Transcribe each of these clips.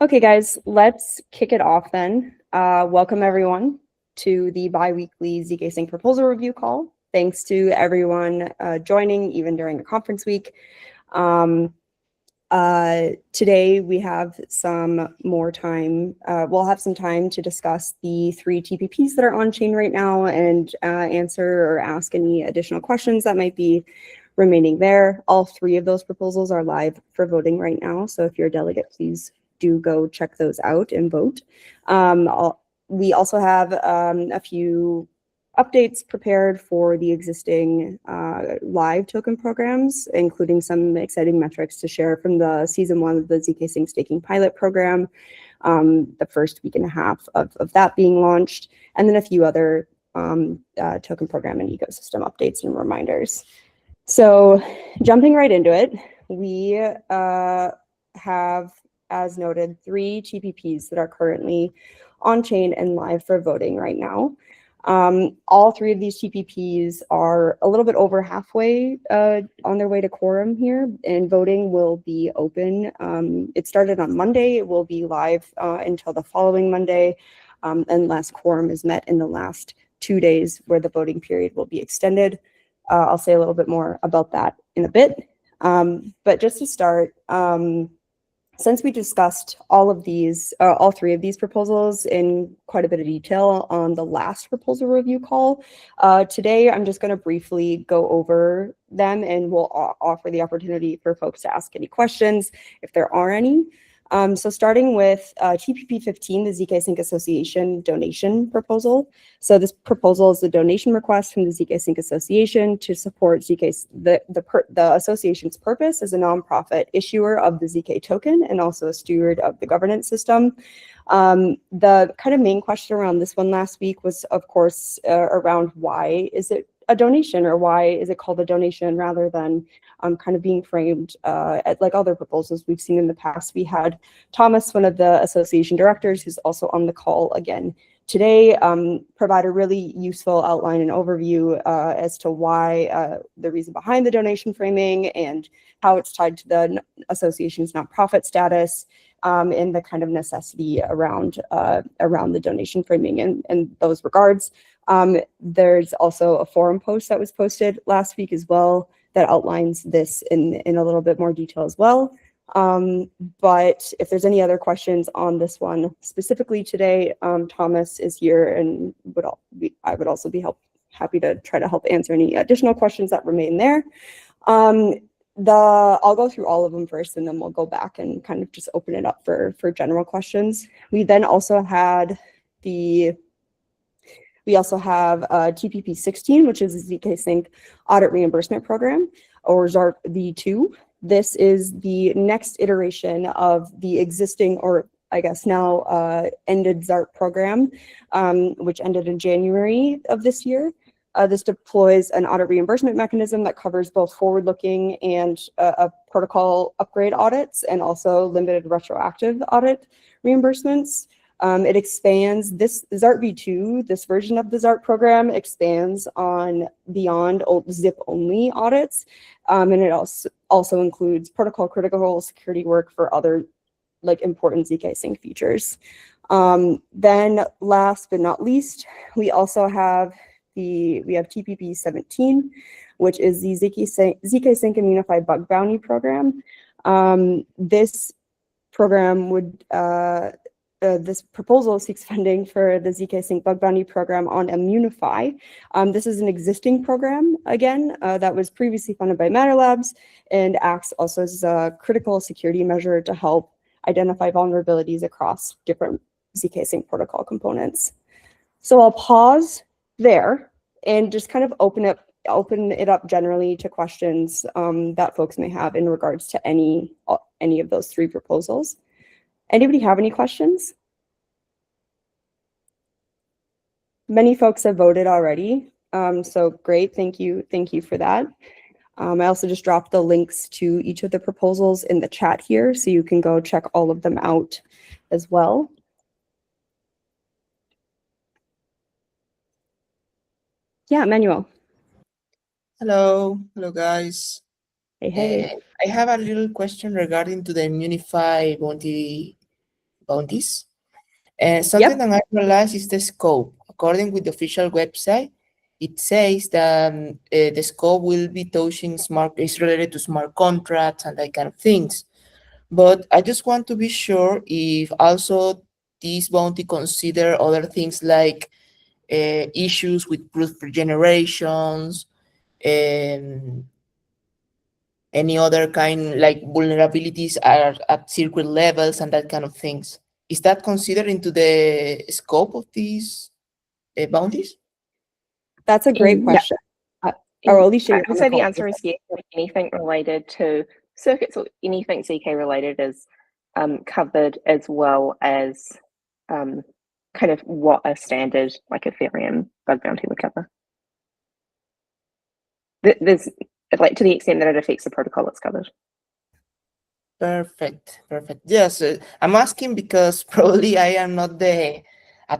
Okay, guys, let's kick it off then. Welcome everyone to the bi-weekly ZK Sync proposal review call. Thanks to everyone joining, even during the conference week. Today we have some more time. We'll have some time to discuss the 3 TPPs that are on chain right now and answer or ask any additional questions that might be remaining there. All 3 of those proposals are live for voting right now. So if you're a delegate, please do go check those out and vote. We also have a few updates prepared for the existing live token programs, including some exciting metrics to share from the season 1 of the ZK Sync staking pilot program, the first week and a half of that being launched, and then a few other token program and ecosystem updates and reminders. So jumping right into it, we have, as noted, 3 TPPs that are currently on chain and live for voting right now. All 3 of these TPPs are a little bit over halfway on their way to quorum here, and voting will be open. It started on Monday. It will be live until the following Monday, unless quorum is met in the last 2 days where the voting period will be extended. I'll say a little bit more about that in a bit. But just to start, since we discussed all 3 of these proposals in quite a bit of detail on the last proposal review call, today I'm just going to briefly go over them, and we'll offer the opportunity for folks to ask any questions if there are any. So starting with TPP-15, the ZK Sync Association donation proposal. So this proposal is a donation request from the ZK Sync Association to support the association's purpose as a nonprofit issuer of the ZK token and also a steward of the governance system. The kind of main question around this one last week was, of course, around why is it a donation, or why is it called a donation rather than kind of being framed like other proposals we've seen in the past. We had Thomas, one of the association directors, who's also on the call again today, provide a really useful outline and overview as to why the reason behind the donation framing and how it's tied to the association's nonprofit status, and the kind of necessity around the donation framing in those regards. There's also a forum post that was posted last week as well that outlines this in a little bit more detail as well. But if there's any other questions on this one specifically today, Thomas is here and I would also be happy to try to help answer any additional questions that remain there. I'll go through all of them first, and then we'll go back and kind of just open it up for general questions. We then also had We also have TPP-16, which is the ZK Sync Audit Reimbursement Program, or ZARP V2. This is the next iteration of the existing, or I guess now ended ZARP program, which ended in January of this year. This deploys an audit reimbursement mechanism that covers both forward-looking and protocol upgrade audits, and also limited retroactive audit reimbursements. It expands this ZARP V2, this version of the ZARP program expands on beyond zip-only audits, and it also includes protocol critical security work for other important ZK Sync features. Then last but not least, we also have TPP-17, which is the ZK Sync Immunify bug bounty program. This program would this proposal seeks funding for the ZK Sync bug bounty program on Immunify. This is an existing program, again, that was previously funded by Matter Labs and acts also as a critical security measure to help identify vulnerabilities across different ZK Sync protocol components. So I'll pause there and just kind of open it up generally to questions that folks may have in regards to any of those 3 proposals. Anybody have any questions? Many folks have voted already, so great, thank you for that. I also just dropped the links to each of the proposals in the chat here, so you can go check all of them out as well. Yeah, Manuel. Hello guys. Hey. I have a little question regarding to the Immunify bounty bounties. And something that I realized is the scope. According with the official website, it says that the scope will be touching is related to smart contracts and that kind of things. But I just want to be sure if also this bounty consider other things like issues with proof generations, and any other kind like vulnerabilities are at circuit levels and that kind of things. Is that considered into the scope of these bounties? That's a great Yeah. question. Alicia, I would say the answer is yes. Anything related to circuits or anything ZK related is covered, as well as kind of what a standard like Ethereum bug bounty would cover. There's like to the extent that it affects the protocol, it's covered. Perfect. Yes, I'm asking because probably I am not a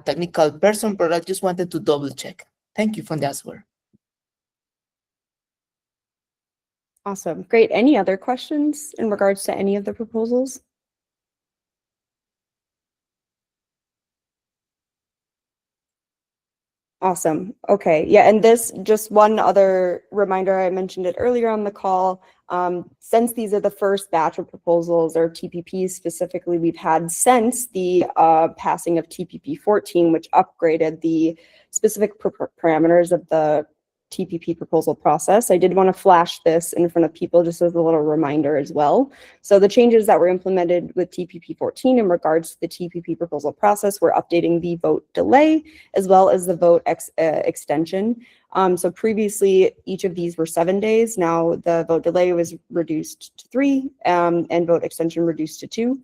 technical person, but I just wanted to double check. Thank you for the answer. Awesome. Great. Any other questions in regards to any of the proposals? Awesome. Okay. Yeah. And this, just one other reminder, I mentioned it earlier on the call. Since these are the first batch of proposals, or TPPs specifically, we've had since the passing of TPP-14, which upgraded the specific parameters of the TPP proposal process. I did want to flash this in front of people just as a little reminder as well. So the changes that were implemented with TPP-14 in regards to the TPP proposal process, we're updating the vote delay as well as the vote extension. So previously, each of these were 7 days. Now the vote delay was reduced to 3 and vote extension reduced to 2.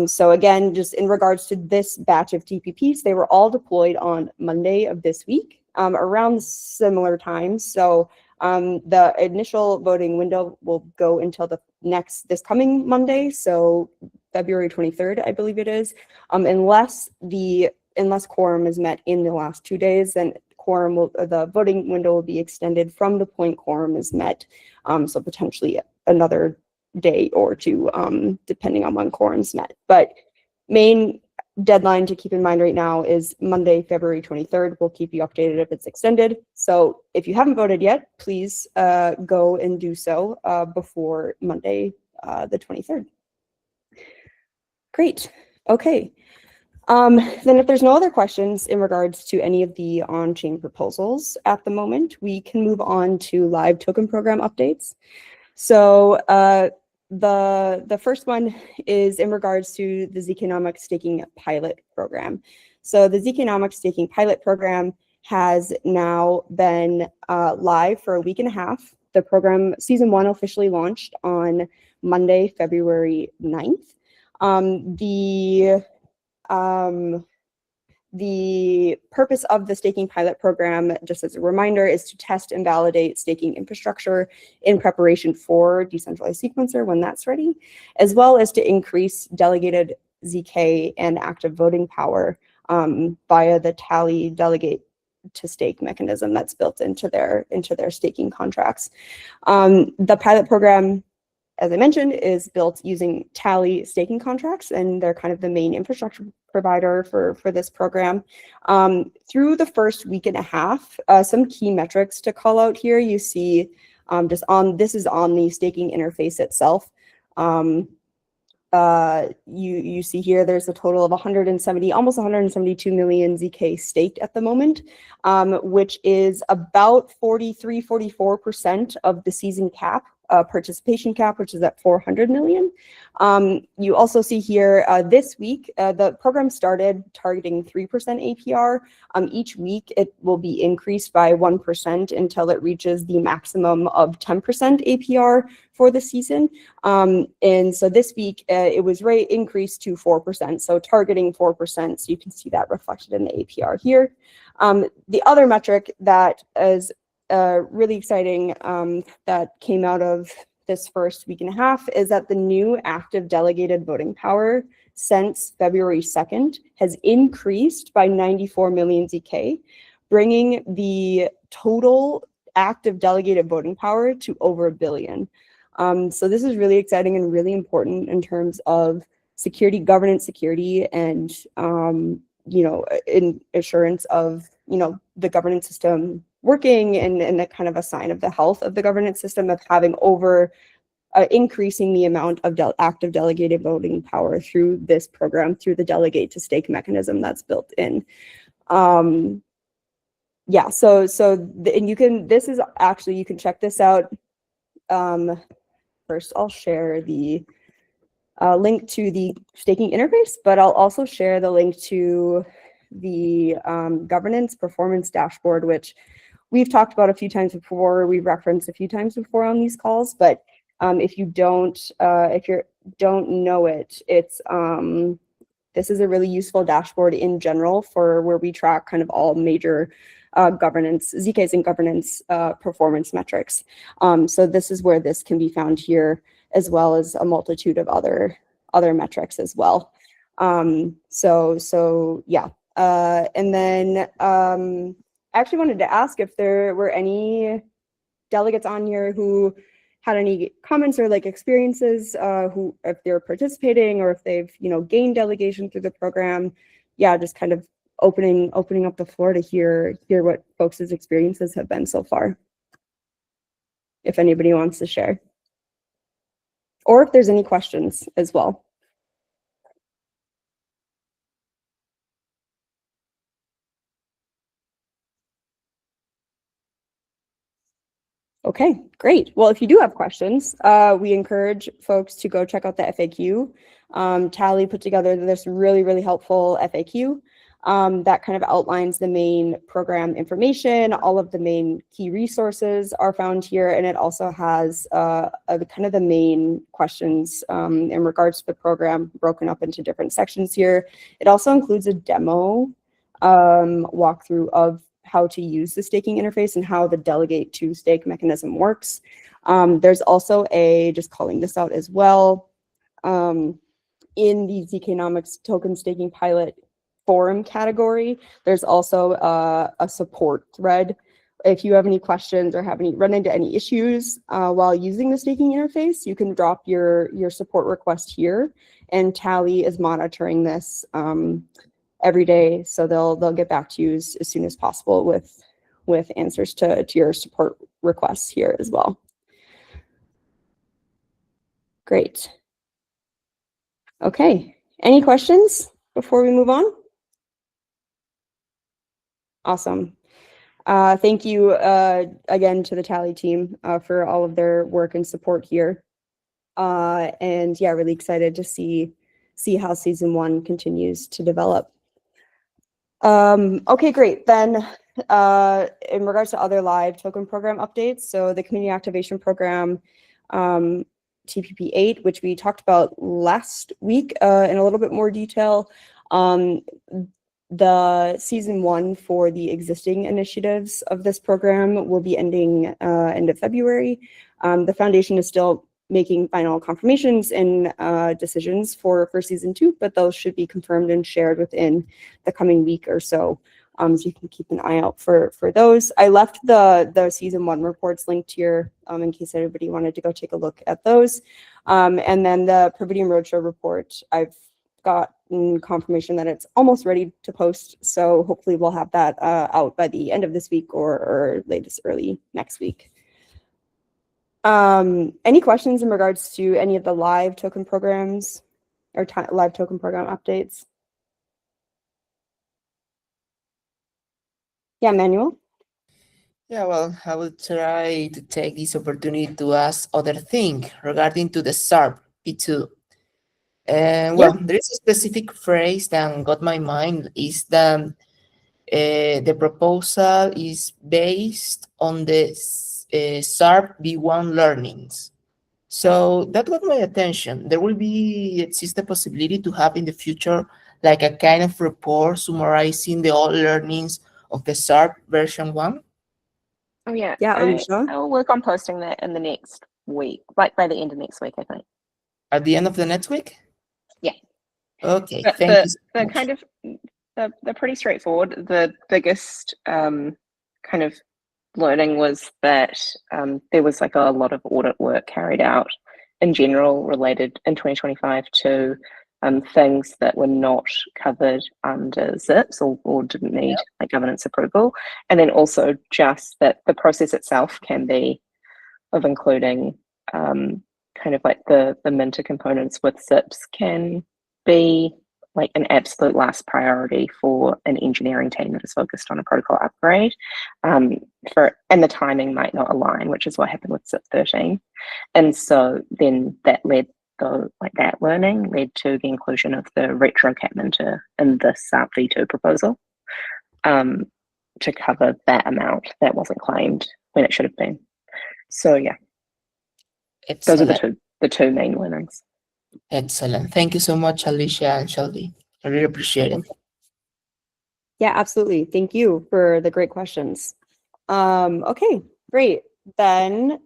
So again, just in regards to this batch of TPPs, they were all deployed on Monday of this week. Around similar times. So the initial voting window will go until this coming Monday, so February 23rd, I believe it is, unless quorum is met in the last 2 days, then the voting window will be extended from the point quorum is met, so potentially another day or two, depending on when quorum's met. But main deadline to keep in mind right now is Monday, February 23rd. We'll keep you updated if it's extended. So if you haven't voted yet, please go and do so before Monday, the 23rd. Great. Okay. Then if there's no other questions in regards to any of the on-chain proposals at the moment, we can move on to live token program updates. So the first one is in regards to the ZKnomics staking pilot program. So the ZKnomics staking pilot program has now been live for a week and a half. The program season 1 officially launched on Monday, February 9th. The purpose of the staking pilot program, just as a reminder, is to test and validate staking infrastructure in preparation for decentralized sequencer when that's ready, as well as to increase delegated ZK and active voting power via the tally delegate to stake mechanism that's built into their staking contracts. The pilot program, as I mentioned, is built using Tally staking contracts, and they're kind of the main infrastructure provider for this program. Through the first week and a half, some key metrics to call out here. You see, this is on the staking interface itself. You see here, there's a total of almost 172 million ZK staked at the moment, which is about 44% of the season cap. Participation cap, which is at 400 million. You also see here this week, the program started targeting 3% APR. Each week, it will be increased by 1% until it reaches the maximum of 10% APR for the season. And so this week, it was increased to 4%, so targeting 4%. So you can see that reflected in the APR here. The other metric that is really exciting that came out of this first week and a half is that the new active delegated voting power since February 2nd has increased by 94 million ZK, bringing the total active delegated voting power to over 1 billion. So this is really exciting and really important in terms of security, governance security, and in assurance of the governance system working, and a kind of a sign of the health of the governance system of having increasing the amount of active delegated voting power through this program, through the delegate to stake mechanism that's built in. Yeah, and you can check this out. First, I'll share the link to the staking interface, but I'll also share the link to the governance performance dashboard, which we've talked about a few times before, we've referenced a few times before on these calls, but if you don't know it, this is a really useful dashboard in general for where we track kind of all major governance, ZKs and governance performance metrics. So this is where this can be found here, as well as a multitude of other metrics as well. So yeah. And then I actually wanted to ask if there were any delegates on here who had any comments or experiences, if they're participating or if they've gained delegation through the program. Yeah, just kind of opening up the floor to hear what folks' experiences have been so far, if anybody wants to share, or if there's any questions as well. Okay, great. Well, if you do have questions, we encourage folks to go check out the FAQ. Tally put together this really, really helpful FAQ that kind of outlines the main program information. All of the main key resources are found here, and it also has kind of the main questions in regards to the program broken up into different sections here. It also includes a demo walkthrough of how to use the staking interface and how the delegate to stake mechanism works. There's also just calling this out as well, in the ZKnomics token staking pilot forum category, there's also a support thread. If you have any questions or run into any issues while using the staking interface, you can drop your support request here, and Tally is monitoring this every day, so they'll get back to you as soon as possible with answers to your support requests here as well. Great. Okay, any questions before we move on? Awesome. Thank you again to the Tally team for all of their work and support here. And yeah, really excited to see how season 1 continues to develop. Okay, great. Then in regards to other live token program updates, so the community activation program, TPP-8, which we talked about last week in a little bit more detail. The season 1 for the existing initiatives of this program will be ending end of February. The foundation is still making final confirmations and decisions for season 2, but those should be confirmed and shared within the coming week or so. So you can keep an eye out for those. I left the season 1 reports linked here in case everybody wanted to go take a look at those. And then the Providium Roadshow report, I've gotten confirmation that it's almost ready to post. So hopefully we'll have that out by the end of this week or latest early next week. Any questions in regards to any of the live token programs or live token program updates? Yeah, Manuel? Yeah, well, I will try to take this opportunity to ask other thing regarding to the ZARP V2. Well, there is a specific phrase that got my mind, is that the proposal is based on the ZARP V1 learnings. So that got my attention. There will exist the possibility to have in the future like a kind of report summarizing the all learnings of the ZARP version 1. Oh yeah, Yeah, Alicia? I'll work on posting that in the next week, like by the end of next week, I think. At the end of the next week? Yeah. Okay, but thank you so they're much. kind of they're pretty straightforward. The biggest kind of learning was that there was like a lot of audit work carried out in general related in 2025 to things that were not covered under ZIPs or didn't need like governance approval. And then also just that the process itself can be of including kind of like the Minter components with ZIPs can be like an absolute last priority for an engineering team that is focused on a protocol upgrade. And the timing might not align, which is what happened with ZIP 13. And so then that led that learning led to the inclusion of the RetroCat Minter in this ZARP V2 proposal to cover that amount that wasn't claimed when it should have been. So yeah, Excellent. those are the two main learnings. Excellent. Thank you so much, Alicia and Shelby. I really appreciate it. Yeah, absolutely. Thank you for the great questions. Okay, great. Then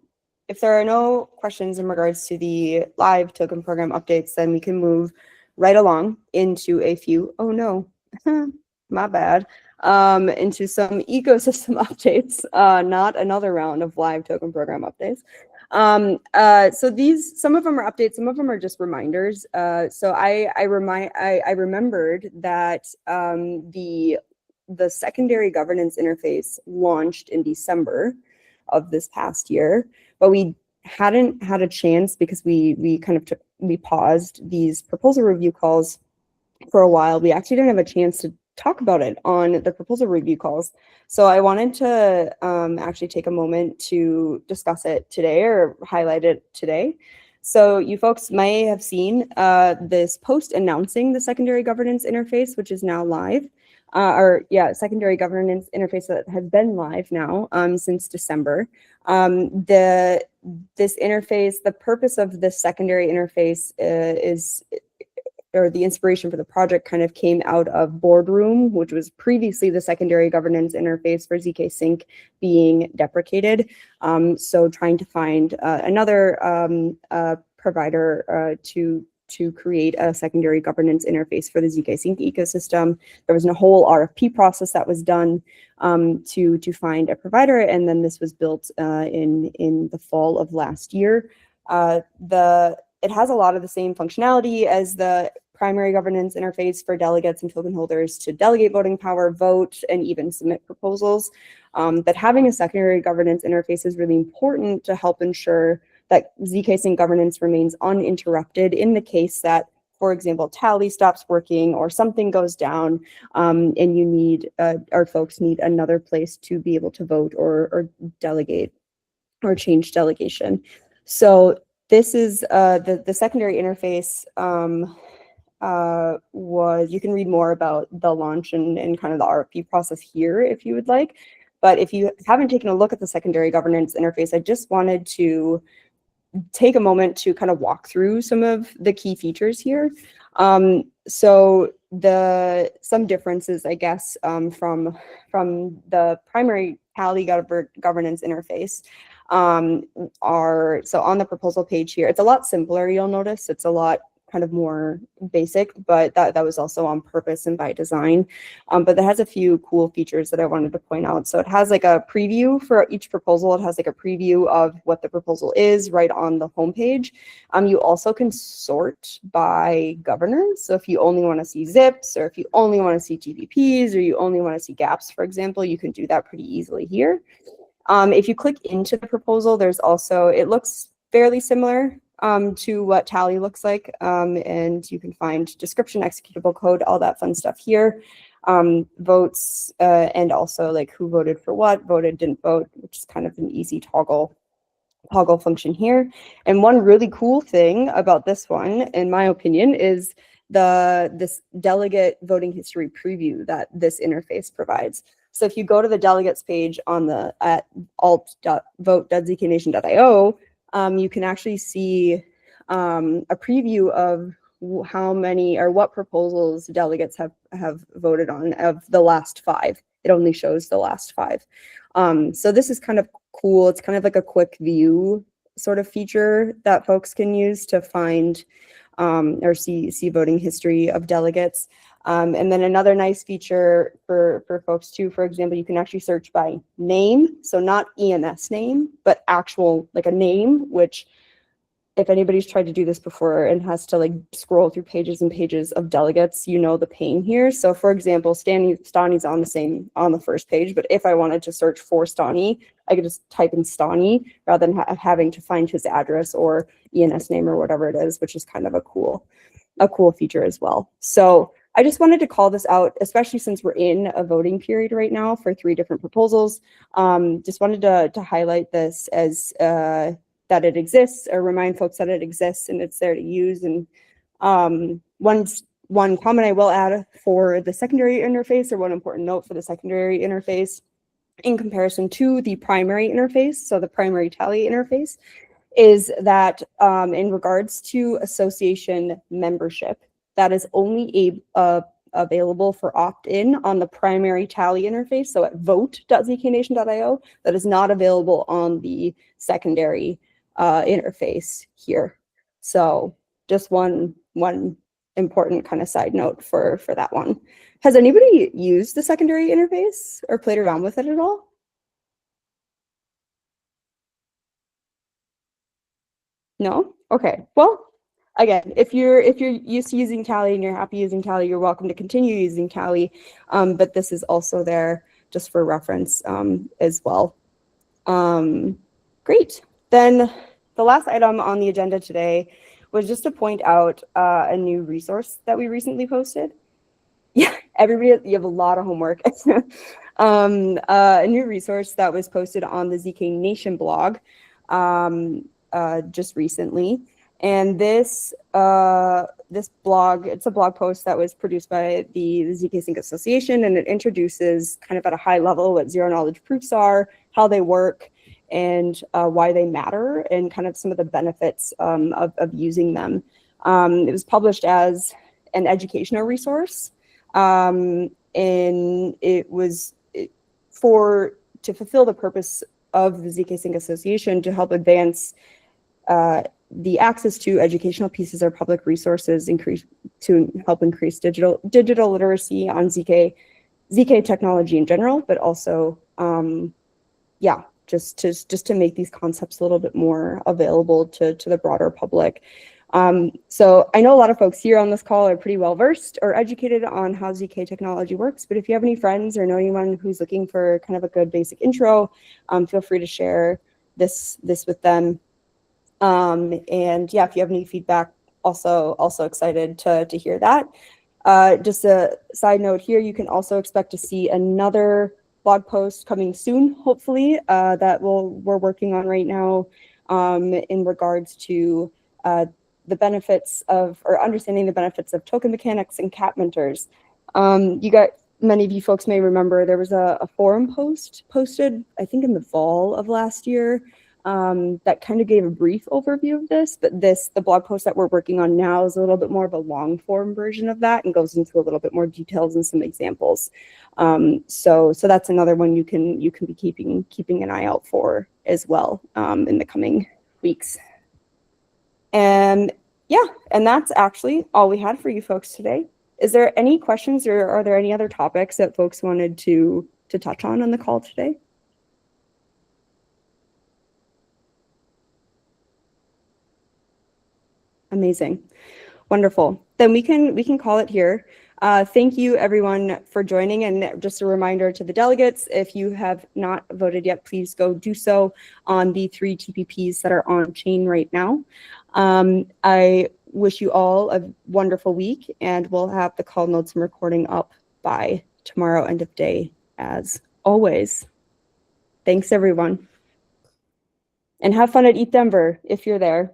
if there are no questions in regards to the live token program updates, then we can move right along into a few, oh no, my bad, into some ecosystem updates, not another round of live token program updates. So these, some of them are updates, some of them are just reminders. So I remembered that the secondary governance interface launched in December of this past year, but we hadn't had a chance because we paused these proposal review calls for a while. We actually didn't have a chance to talk about it on the proposal review calls. So I wanted to actually take a moment to discuss it today or highlight it today. So you folks may have seen this post announcing the secondary governance interface, which is now live. Secondary governance interface that has been live now since December. This interface, the purpose of this secondary interface or the inspiration for the project kind of came out of Boardroom, which was previously the secondary governance interface for ZK Sync being deprecated. So trying to find another provider to create a secondary governance interface for the ZK Sync ecosystem. There was a whole RFP process that was done to find a provider, and then this was built in the fall of last year. It has a lot of the same functionality as the primary governance interface for delegates and token holders to delegate voting power, vote, and even submit proposals. But having a secondary governance interface is really important to help ensure that ZK Sync governance remains uninterrupted in the case that, for example, Tally stops working or something goes down, and you need, our folks need another place to be able to vote or delegate or change delegation. So this is the secondary interface you can read more about the launch and kind of the RFP process here if you would like. But if you haven't taken a look at the secondary governance interface, I just wanted to take a moment to kind of walk through some of the key features here. So some differences, I guess, from the primary Tally governance interface so on the proposal page here, it's a lot simpler, you'll notice. It's a lot kind of more basic, but that was also on purpose and by design. But it has a few cool features that I wanted to point out. So it has like a preview for each proposal. It has like a preview of what the proposal is right on the homepage. You also can sort by governance. So if you only want to see zips, or if you only want to see TPPs, or you only want to see gaps, for example, you can do that pretty easily here. If you click into the proposal, there's also, it looks fairly similar to what Tally looks like, and you can find description, executable code, all that fun stuff here. Votes, and also like who voted for what, voted, didn't vote, which is kind of an easy toggle function here. And one really cool thing about this one, in my opinion, is this delegate voting history preview that this interface provides. So if you go to the delegates page on at alt.vote.zknation.io, you can actually see a preview of how many or what proposals delegates have voted on of the last 5. It only shows the last 5. So this is kind of cool. It's kind of like a quick view sort of feature that folks can use to find or see voting history of delegates. And then another nice feature for folks too, for example, you can actually search by name. So not ENS name, but actual like a name, which if anybody's tried to do this before and has to like scroll through pages and pages of delegates, you know the pain here. So for example, Stani's on the first page, but if I wanted to search for Stani, I could just type in Stani rather than having to find his address or ENS name or whatever it is, which is kind of a cool feature as well. So I just wanted to call this out, especially since we're in a voting period right now for 3 different proposals. Just wanted to highlight this as that it exists, or remind folks that it exists and it's there to use. And one comment I will add for the secondary interface, or one important note for the secondary interface in comparison to the primary interface, so the primary tally interface, is that in regards to association membership, that is only available for opt-in on the primary tally interface, so at vote.zknation.io. That is not available on the secondary interface here. So just one important kind of side note for that one. Has anybody used the secondary interface or played around with it at all? No? Okay. Well, again, if you're used to using Tally and you're happy using Tally, you're welcome to continue using Tally. But this is also there just for reference as well. Great. Then the last item on the agenda today was just to point out a new resource that we recently posted. Yeah, everybody, you have a lot of homework. A new resource that was posted on the ZK Nation blog just recently. And this blog, it's a blog post that was produced by the ZK Sync Association, and it introduces kind of at a high level what zero knowledge proofs are, how they work, and why they matter, and kind of some of the benefits of using them. It was published as an educational resource, and it was to fulfill the purpose of the ZK Sync Association to help advance the access to educational pieces or public resources, to help increase digital literacy on ZK technology in general, but also, yeah, just to make these concepts a little bit more available to the broader public. So I know a lot of folks here on this call are pretty well versed or educated on how ZK technology works, but if you have any friends or know anyone who's looking for kind of a good basic intro, feel free to share this with them. And yeah, if you have any feedback, also excited to hear that. Just a side note here, you can also expect to see another blog post coming soon, hopefully, that we're working on right now in regards to the benefits of, or understanding the benefits of token mechanics and cap minters. Many of you folks may remember there was a forum post posted, I think in the fall of last year, that kind of gave a brief overview of this, but the blog post that we're working on now is a little bit more of a long form version of that and goes into a little bit more details and some examples. So that's another one you can be keeping an eye out for as well in the coming weeks. And yeah, and that's actually all we had for you folks today. Is there any questions, or are there any other topics that folks wanted to touch on the call today? Amazing. Wonderful. Then we can call it here. Thank you everyone for joining, and just a reminder to the delegates, if you have not voted yet, please go do so on the 3 TPPs that are on chain right now. I wish you all a wonderful week, and we'll have the call notes and recording up by tomorrow end of day as always. Thanks everyone. And have fun at ETH Denver if you're there.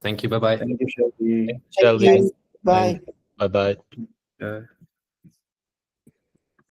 Thank you. Bye-bye. Thank you, Shelby. Thank you. Bye. Bye-bye.